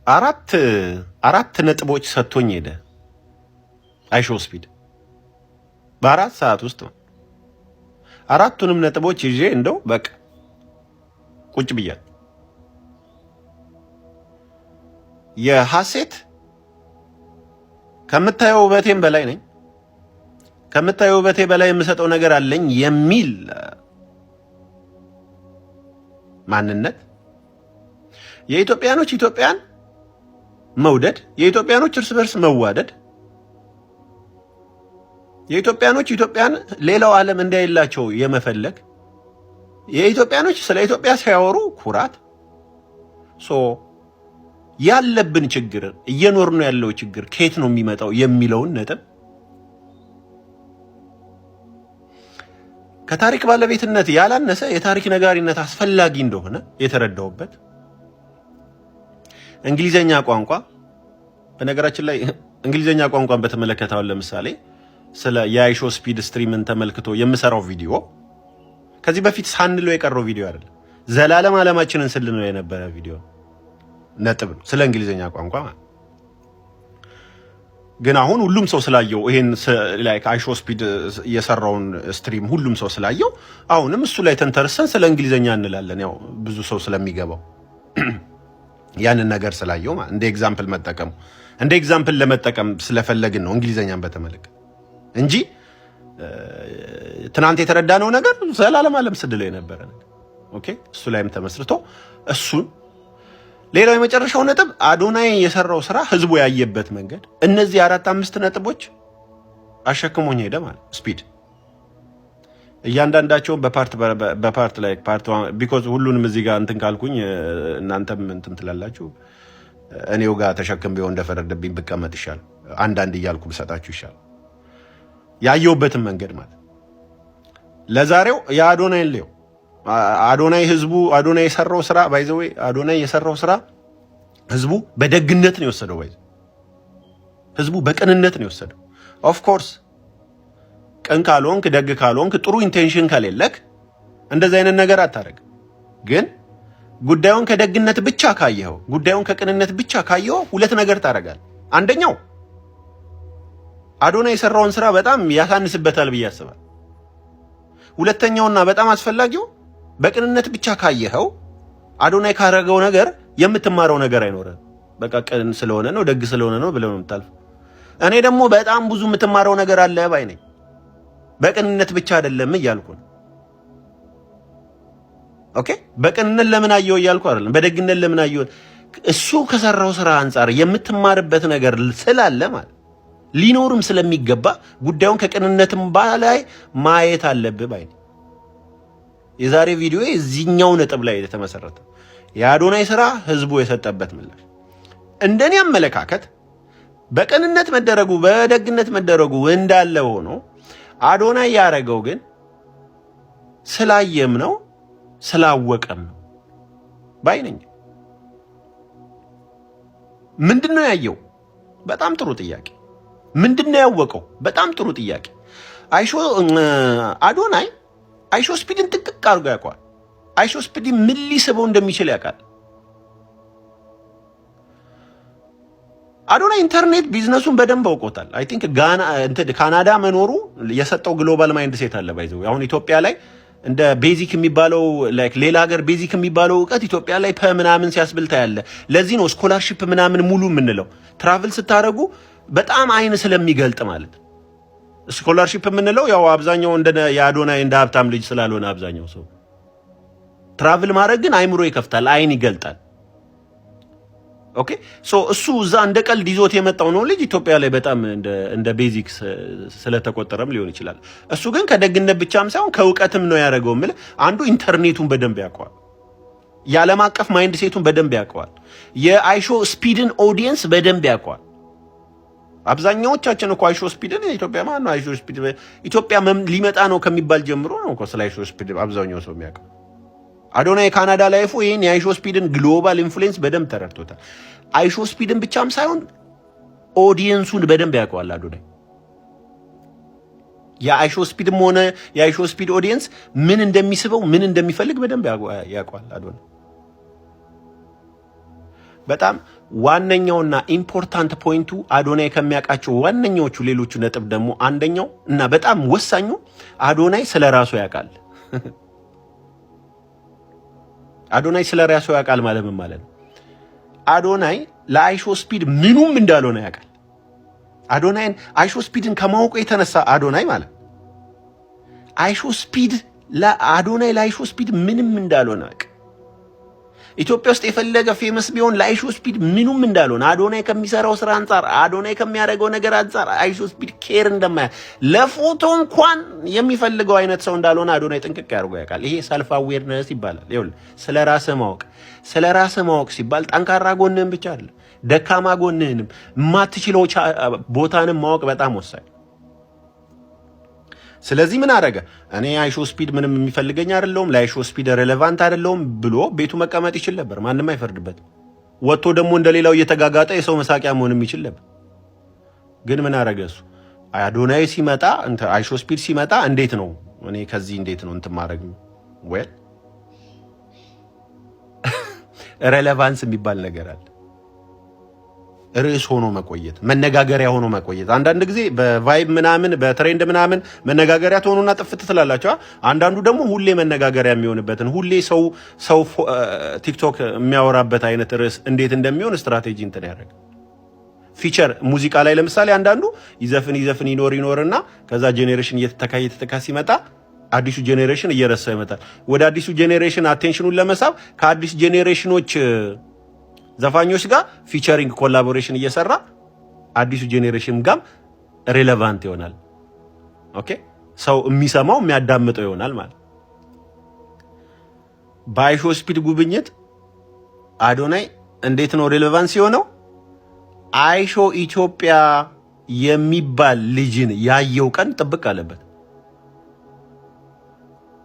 አራት ነጥቦች ሰጥቶኝ ሄደ አይሾ ስፒድ በ4 ሰዓት ውስጥ ነው። አራቱንም ነጥቦች ይዤ እንደው በቃ ቁጭ ብያለሁ። የሐሴት ከምታየው ውበቴም በላይ ነኝ፣ ከምታየው ውበቴ በላይ የምሰጠው ነገር አለኝ የሚል ማንነት የኢትዮጵያኖች ኢትዮጵያን መውደድ፣ የኢትዮጵያኖች እርስ በርስ መዋደድ፣ የኢትዮጵያኖች ኢትዮጵያን ሌላው ዓለም እንዳይላቸው የመፈለግ፣ የኢትዮጵያኖች ስለ ኢትዮጵያ ሲያወሩ ኩራት፣ ያለብን ችግር እየኖርነው ያለው ችግር ከየት ነው የሚመጣው የሚለውን ነጥብ ከታሪክ ባለቤትነት ያላነሰ የታሪክ ነጋሪነት አስፈላጊ እንደሆነ የተረዳውበት እንግሊዘኛ ቋንቋ። በነገራችን ላይ እንግሊዘኛ ቋንቋን በተመለከተ አሁን ለምሳሌ ስለ የአይሾ ስፒድ ስትሪምን ተመልክቶ የምሰራው ቪዲዮ ከዚህ በፊት ሳንለው የቀረው ቪዲዮ አይደለም። ዘላለም ዓለማችንን ስልነው የነበረ ቪዲዮ ነጥብ ነው ስለ እንግሊዘኛ ቋንቋ ማለት። ግን አሁን ሁሉም ሰው ስላየው ይሄን ላይክ አይሾ ስፒድ የሰራውን ስትሪም ሁሉም ሰው ስላየው አሁንም እሱ ላይ ተንተርሰን ስለ እንግሊዘኛ እንላለን። ያው ብዙ ሰው ስለሚገባው ያንን ነገር ስላየው ማለት እንደ ኤግዛምፕል ለመጠቀም ስለፈለግን ነው እንግሊዘኛን በተመለከተ እንጂ ትናንት የተረዳነው ነገር ዘላለም ዓለም ስድለው የነበረ ነገር ኦኬ። እሱ ላይም ተመስርቶ እሱን ሌላው የመጨረሻው ነጥብ አዶናይ የሰራው ስራ ህዝቡ ያየበት መንገድ እነዚህ 4-5 ነጥቦች አሸክሞኝ ሄደ ማለት ስፒድ እያንዳንዳቸውን በፓርት ላይ ፓርት ቢኮዝ ሁሉንም እዚህ ጋር እንትን ካልኩኝ እናንተም እንትን ትላላችሁ። እኔው ጋር ተሸክም ቢሆን እንደፈረደብኝ ብቀመጥ ይሻል፣ አንዳንድ እያልኩ ብሰጣችሁ ይሻል። ያየውበትን መንገድ ማለት ለዛሬው የአዶናይ ሌው አዶናይ ህዝቡ አዶናይ የሰራው ስራ ባይዘዌ አዶናይ የሰራው ስራ ህዝቡ በደግነት ነው የወሰደው። ህዝቡ በቅንነት ነው የወሰደው። ኦፍ ኮርስ ቅን ካልሆንክ ደግ ካልሆንክ ጥሩ ኢንቴንሽን ከሌለክ እንደዚህ አይነት ነገር አታረግ። ግን ጉዳዩን ከደግነት ብቻ ካየኸው፣ ጉዳዩን ከቅንነት ብቻ ካየኸው ሁለት ነገር ታረጋለህ። አንደኛው አዶናይ የሰራውን ስራ በጣም ያሳንስበታል ብዬ አስባለሁ። ሁለተኛውና በጣም አስፈላጊው በቅንነት ብቻ ካየኸው አዶናይ ካረገው ነገር የምትማረው ነገር አይኖርም። በቃ ቅን ስለሆነ ነው ደግ ስለሆነ ነው ብለው ነው የምታልፈው። እኔ ደግሞ በጣም ብዙ የምትማረው ነገር አለ ባይ ነኝ። በቅንነት ብቻ አይደለም እያልኩ ነው። ኦኬ በቅንነት ለምን አየው እያልኩ አይደለም፣ በደግነት ለምን አየው። እሱ ከሰራው ስራ አንፃር የምትማርበት ነገር ስላለ ማለት ሊኖርም ስለሚገባ ጉዳዩን ከቅንነትም በላይ ማየት አለብህ ባይ ነኝ። የዛሬ ቪዲዮ እዚህኛው ነጥብ ላይ የተመሰረተ የአዶናይ ስራ ህዝቡ የሰጠበት ምላሽ እንደኔ አመለካከት በቅንነት መደረጉ በደግነት መደረጉ እንዳለ ሆኖ አዶናይ ያረገው ግን ስላየም ነው ስላወቀም ነው ባይ ነኝ። ምንድነው ያየው? በጣም ጥሩ ጥያቄ። ምንድነው ያወቀው? በጣም ጥሩ ጥያቄ። አዶናይ አይሾ ስፒድን ጥቅቅ አድርጎ ያውቀዋል። አይሾ ስፒድ ምን ሊስበው እንደሚችል ያውቃል። አዶናይ ኢንተርኔት ቢዝነሱን በደንብ አውቆታል። አይ ቲንክ ካናዳ መኖሩ የሰጠው ግሎባል ማይንድ ሴት አለ ባይዘው። አሁን ኢትዮጵያ ላይ እንደ ቤዚክ የሚባለው ላይክ ሌላ ሀገር ቤዚክ የሚባለው እውቀት ኢትዮጵያ ላይ ምናምን ሲያስብልታ ያለ። ለዚህ ነው ስኮላርሺፕ ምናምን ሙሉ የምንለው። ትራቭል ስታረጉ በጣም አይን ስለሚገልጥ ማለት ስኮላርሺፕ የምንለው ያው አብዛኛው እንደ የአዶናይ እንደ ሀብታም ልጅ ስላልሆነ አብዛኛው ሰው ትራቭል ማድረግ ግን አይምሮ ይከፍታል፣ አይን ይገልጣል። ኦኬ እሱ እዛ እንደ ቀልድ ይዞት የመጣው ነው ልጅ ኢትዮጵያ ላይ በጣም እንደ ቤዚክ ስለተቆጠረም ሊሆን ይችላል። እሱ ግን ከደግነት ብቻም ሳይሆን ከእውቀትም ነው ያደረገው። ማለት አንዱ ኢንተርኔቱን በደንብ ያውቀዋል፣ የዓለም አቀፍ ማይንድ ሴቱን በደንብ ያውቀዋል፣ የአይሾ ስፒድን ኦዲየንስ በደንብ ያውቀዋል። አብዛኛዎቻችን እኮ አይሾ ስፒድን ኢትዮጵያ ማን ነው አይሾ ስፒድ ኢትዮጵያ ሊመጣ ነው ከሚባል ጀምሮ ነው እኮ ስለ አይሾ ስፒድ አብዛኛው ሰው የሚያውቀው። አዶናይ የካናዳ ላይፉ ይሄን የአይሾ ስፒድን ግሎባል ኢንፍሉዌንስ በደንብ ተረድቶታል። አይሾ ስፒድን ብቻም ሳይሆን ኦዲየንሱን በደንብ ያውቀዋል አዶናይ። የአይሾ ስፒድም ሆነ የአይሾ ስፒድ ኦዲየንስ ምን እንደሚስበው ምን እንደሚፈልግ በደንብ ያውቀዋል አዶናይ። በጣም ዋነኛውና ኢምፖርታንት ፖይንቱ አዶናይ ከሚያውቃቸው ዋነኛዎቹ ሌሎቹ ነጥብ ደግሞ አንደኛው እና በጣም ወሳኙ አዶናይ ስለራሱ ያውቃል። አዶናይ ስለራሱ ያውቃል ማለት ምን ማለት ነው? አዶናይ ለአይሾ ስፒድ ምኑም እንዳልሆነ ያውቃል። አዶናይን አይሾ ስፒድን ከማወቁ የተነሳ አዶናይ ማለት አይሾ ስፒድ ለአዶናይ ለአይሾ ስፒድ ምንም እንዳልሆነ ያውቃል። ኢትዮጵያ ውስጥ የፈለገ ፌመስ ቢሆን ለአይሾ ስፒድ ምኑም እንዳልሆነ አዶናይ ከሚሰራው ስራ አንጻር አዶናይ ከሚያደርገው ነገር አንጻር አይሾ ስፒድ ኬር እንደማያ ለፎቶ እንኳን የሚፈልገው አይነት ሰው እንዳልሆነ አዶናይ ጥንቅቅ ያደርጎ ያውቃል። ይሄ ሰልፍ አዌርነስ ይባላል። ይኸውልህ ስለ ራስህ ማወቅ ሲባል ጠንካራ ጎንህን ብቻ አይደለም ደካማ ጎንህንም የማትችለው ቦታንም ማወቅ በጣም ወሳኝ። ስለዚህ ምን አደረገ? እኔ አይሾ ስፒድ ምንም የሚፈልገኝ አይደለሁም፣ ለአይሾ ስፒድ ሬሌቫንት አይደለሁም ብሎ ቤቱ መቀመጥ ይችል ነበር። ማንም አይፈርድበትም። ወጥቶ ደግሞ እንደሌላው እየተጋጋጠ የሰው መሳቂያ መሆንም ይችል ነበር። ግን ምን አደረገ እሱ? አዶናይ ሲመጣ አይሾ ስፒድ ሲመጣ እንዴት ነው እኔ ከዚህ እንዴት ነው እንትን ማድረግ ወይ ሬሌቫንስ የሚባል ነገር አለ። ርዕስ ሆኖ መቆየት፣ መነጋገሪያ ሆኖ መቆየት። አንዳንድ ጊዜ በቫይብ ምናምን በትሬንድ ምናምን መነጋገሪያ ትሆኑና ጥፍት ትላላችሁ። አንዳንዱ ደግሞ ሁሌ መነጋገሪያ የሚሆንበትን ሁሌ ሰው ቲክቶክ የሚያወራበት አይነት ርዕስ እንዴት እንደሚሆን ስትራቴጂ እንትን ያደርግ ፊቸር ሙዚቃ ላይ ለምሳሌ አንዳንዱ ይዘፍን ይኖርና ከዛ ጄኔሬሽን እየተተካ ሲመጣ አዲሱ ጄኔሬሽን እየረሳው ይመጣል። ወደ አዲሱ ጄኔሬሽን አቴንሽኑን ለመሳብ ከአዲስ ጄኔሬሽኖች ዘፋኞች ጋር ፊቸሪንግ ኮላቦሬሽን እየሰራ አዲሱ ጄኔሬሽን ጋም ሬሌቫንት ይሆናል። ኦኬ ሰው የሚሰማው የሚያዳምጠው ይሆናል ማለት። በአይሾ ስፒድ ጉብኝት አዶናይ እንዴት ነው ሬሌቫንስ የሆነው? አይሾ ኢትዮጵያ የሚባል ልጅን ያየው ቀን ጥብቅ አለበት።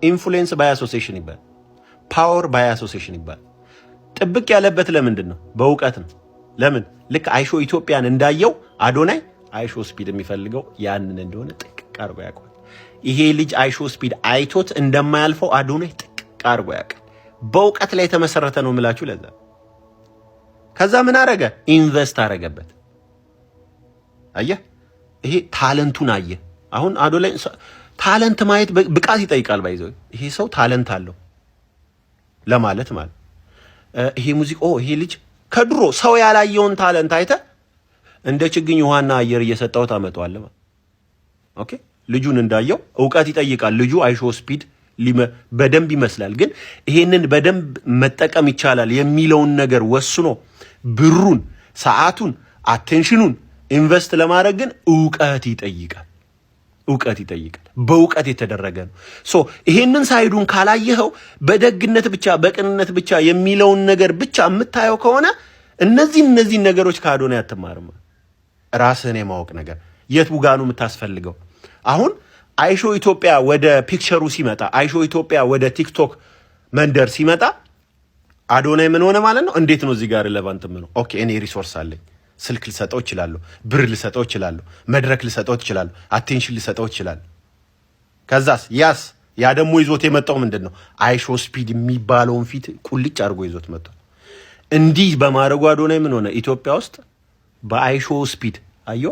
ኢንፍሉዌንስ ባይ አሶሲዬሽን ይባል፣ ፓወር ባይ አሶሲዬሽን ይባል። ጥብቅ ያለበት ለምንድን ነው? በእውቀት ነው። ለምን? ልክ አይሾ ኢትዮጵያን እንዳየው አዶናይ አይሾ ስፒድ የሚፈልገው ያንን እንደሆነ ጥቅቅ አድርጎ ያውቃል። ይሄ ልጅ አይሾ ስፒድ አይቶት እንደማያልፈው አዶናይ ጥቅቅ አድርጎ ያውቃል። በእውቀት ላይ የተመሰረተ ነው የምላችሁ ለዛ። ከዛ ምን አረገ? ኢንቨስት አረገበት። አየህ፣ ይሄ ታለንቱን አየ። አሁን አዶናይ ታለንት ማየት ብቃት ይጠይቃል። ባይዘው ይሄ ሰው ታለንት አለው ለማለት ማለት ይሄ ሙዚቃ ይሄ ልጅ ከድሮ ሰው ያላየውን ታለንት አይተ እንደ ችግኝ ውሃና አየር እየሰጠው ታመጣዋለህ ማለት። ኦኬ ልጁን እንዳየው እውቀት ይጠይቃል። ልጁ አይሾ ስፒድ በደንብ ይመስላል፣ ግን ይሄንን በደንብ መጠቀም ይቻላል የሚለውን ነገር ወስኖ ብሩን፣ ሰዓቱን፣ አቴንሽኑን ኢንቨስት ለማድረግ ግን እውቀት ይጠይቃል። በእውቀት የተደረገ ነው። ይሄንን ሳይዱን ካላየኸው በደግነት ብቻ በቅንነት ብቻ የሚለውን ነገር ብቻ የምታየው ከሆነ እነዚህን ነገሮች ከአዶናይ አትማርም። ራስህን የማወቅ ነገር የት ጋር ነው የምታስፈልገው? አሁን አይሾ ኢትዮጵያ ወደ ፒክቸሩ ሲመጣ፣ አይሾ ኢትዮጵያ ወደ ቲክቶክ መንደር ሲመጣ አዶናይ ምን ሆነ ማለት ነው? እንዴት ነው እዚህ ጋር ሪሌቫንት ነው? ኦኬ እኔ ሪሶርስ አለኝ፣ ስልክ ልሰጠው እችላለሁ፣ ብር ልሰጠው እችላለሁ፣ መድረክ ልሰጠው እችላለሁ፣ አቴንሽን ልሰጠው እችላለሁ። ከዛስ ያ ደግሞ ይዞት የመጣው ምንድን ነው? አይሾ ስፒድ የሚባለውን ፊት ቁልጭ አድርጎ ይዞት መጥቷል። እንዲህ በማድረጉ አዶናይ ምን ሆነ? ኢትዮጵያ ውስጥ በአይሾ ስፒድ አዮ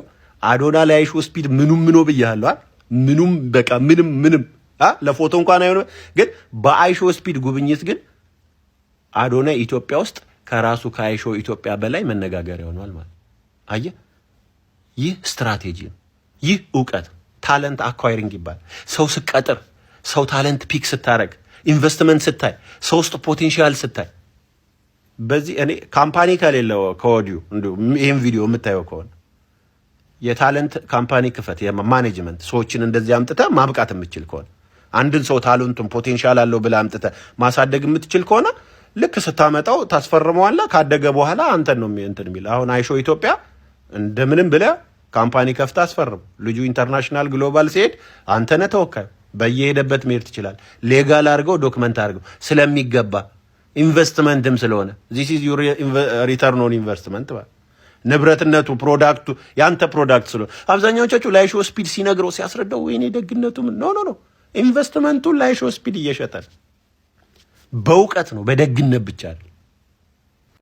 አዶና ለአይሾ ስፒድ ምኑም ምኖ ብያለሁ። ምኑም በቃ ምንም ለፎቶ እንኳን አይሆን። ግን በአይሾ ስፒድ ጉብኝት ግን አዶናይ ኢትዮጵያ ውስጥ ከራሱ ከአይሾ ኢትዮጵያ በላይ መነጋገር ይሆናል ማለት። አየህ፣ ይህ ስትራቴጂ ነው። ይህ እውቀት ታለንት አኳይሪንግ ይባላል። ሰው ስቀጥር፣ ሰው ታለንት ፒክ ስታረግ፣ ኢንቨስትመንት ስታይ፣ ሰው ውስጥ ፖቴንሻል ስታይ፣ በዚህ እኔ ካምፓኒ ከሌለው ከወዲሁ እንዲሁ ይሄን ቪዲዮ የምታየው ከሆነ የታለንት ካምፓኒ ክፈት፣ የማኔጅመንት ሰዎችን እንደዚህ አምጥተህ ማብቃት የምትችል ከሆነ አንድን ሰው ታለንቱን ፖቴንሻል አለው ብለህ አምጥተህ ማሳደግ የምትችል ከሆነ ልክ ስታመጣው ታስፈርመዋለህ። ካደገ በኋላ አንተን ነው እንትን የሚል። አሁን አይሾ ኢትዮጵያ እንደምንም ብለህ ካምፓኒ ከፍታ አስፈርም። ልጁ ኢንተርናሽናል ግሎባል ሲሄድ አንተ ነህ ተወካዩ። በየሄደበት መሄድ ትችላል። ሌጋል አድርገው ዶክመንት አድርገው ስለሚገባ ኢንቨስትመንትም ስለሆነ ዚስ ኢዝ ዩር ሪተርን ኦን ኢንቨስትመንት ማለት ንብረትነቱ ፕሮዳክቱ ያንተ ፕሮዳክት ስለሆነ አብዛኛዎቻችሁ ላይሾ ስፒድ ሲነግረው ሲያስረዳው ወይኔ ደግነቱ ምን ኖ ኢንቨስትመንቱን ላይሾ ስፒድ እየሸጠ በእውቀት ነው፣ በደግነት ብቻ ነው።